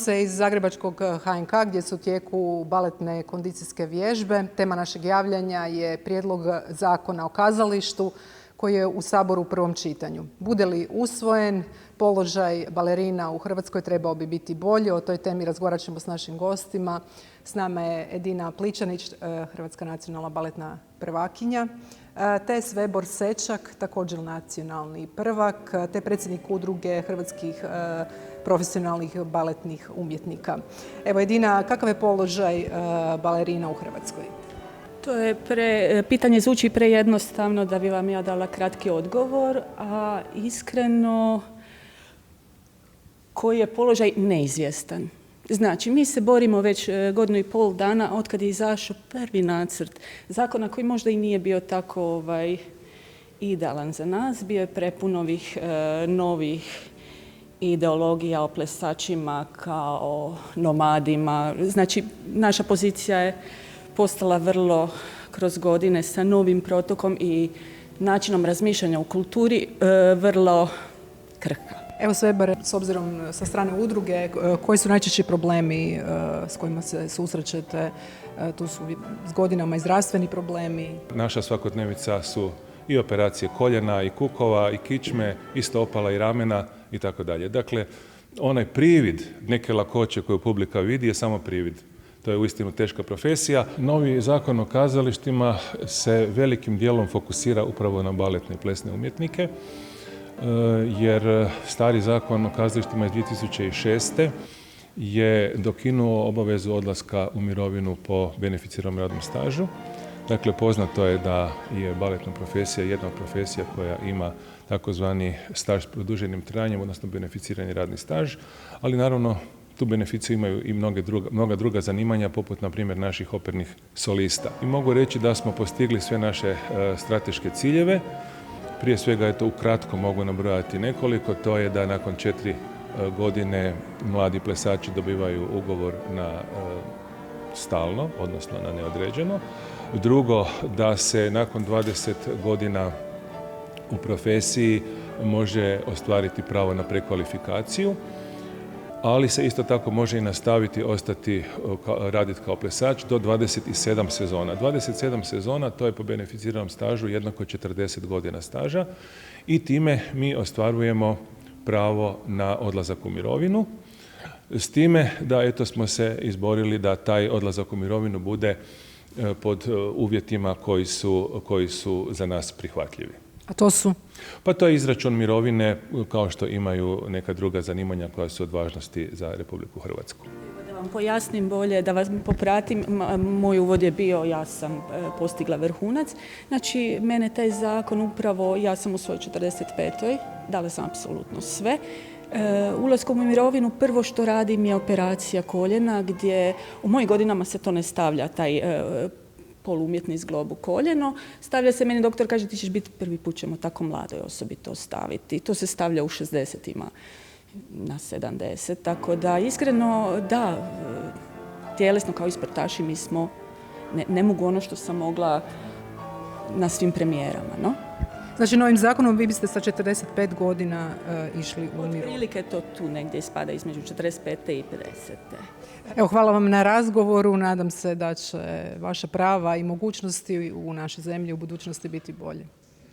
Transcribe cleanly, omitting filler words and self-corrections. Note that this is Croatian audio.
se iz zagrebačkog HNK gdje su u tijeku baletne kondicijske vježbe. Tema našeg javljanja je prijedlog zakona o kazalištu koji je u Saboru u prvom čitanju. Bude li usvojen, položaj balerina u Hrvatskoj trebao bi biti bolji. O toj temi razgovarat ćemo s našim gostima. S nama je Edina Pličanić, Hrvatska nacionalna baletna prvakinja, te Svebor Sečak, također nacionalni prvak, te predsjednik udruge hrvatskih profesionalnih baletnih umjetnika. Evo Edina, kakav je položaj balerina u Hrvatskoj? To je pitanje zvuči prejednostavno da bi vam ja dala kratki odgovor, a iskreno koji je položaj neizvjestan. Znači, mi se borimo već 1,5 dana otkad je izašao prvi nacrt zakona koji možda i nije bio tako idealan za nas. Bio je prepun ovih novih ideologija o plesačima kao nomadima. Znači, naša pozicija je postala vrlo kroz godine sa novim protokom i načinom razmišljanja u kulturi vrlo krhka. Evo Svebor, s obzirom sa strane udruge, koji su najčešći problemi s kojima se susrećete? Tu su s godinama i zdravstveni problemi. Naša svakodnevica su i operacije koljena, i kukova, i kičme, i stopala, i ramena i tako dalje. Dakle, onaj privid neke lakoće koju publika vidi je samo privid. To je uistinu teška profesija. Novi zakon o kazalištima se velikim dijelom fokusira upravo na baletne i plesne umjetnike, jer stari zakon o kazalištima iz 2006. je dokinuo obavezu odlaska u mirovinu po beneficiranom radnom stažu. Dakle, poznato je da je baletna profesija jedna od profesija koja ima takozvani staž s produženim trajanjem, odnosno beneficirani radni staž, ali naravno tu beneficiju imaju i mnoga druga zanimanja, poput na primjer naših opernih solista. I mogu reći da smo postigli sve naše strateške ciljeve. Prije svega, ukratko mogu nabrojati nekoliko, to je da nakon 4 godine mladi plesači dobivaju ugovor na stalno, odnosno na neodređeno. Drugo, da se nakon 20 godina u profesiji može ostvariti pravo na prekvalifikaciju, ali se isto tako može i nastaviti raditi kao plesač do 27 sezona. 27 sezona, to je po beneficiranom stažu jednako 40 godina staža i time mi ostvarujemo pravo na odlazak u mirovinu. S time da smo se izborili da taj odlazak u mirovinu bude pod uvjetima koji su za nas prihvatljivi. A to su? Pa to je izračun mirovine kao što imaju neka druga zanimanja koja su od važnosti za Republiku Hrvatsku. Da vam pojasnim bolje, da vas popratim, moj uvod je bio, ja sam postigla vrhunac. Znači, mene taj zakon upravo, ja sam u svojoj 45. dala sam apsolutno sve. Ulaskom u mirovinu prvo što radim je operacija koljena, gdje u mojim godinama se to ne stavlja, taj polumjetni zglob u koljeno. Stavlja se, meni doktor kaže ti ćeš biti prvi put ćemo tako mladoj osobi to staviti. To se stavlja u 60-ima na 70. Tako da iskreno da, tjelesno kao i sportaši mi smo, ne mogu ono što sam mogla na svim premijerama, no? Znači, novim zakonom vi biste sa 45 godina išli u mirovinu. Otprilike to tu negdje ispada između 45. i 50. Evo, hvala vam na razgovoru. Nadam se da će vaša prava i mogućnosti u našoj zemlji u budućnosti biti bolje.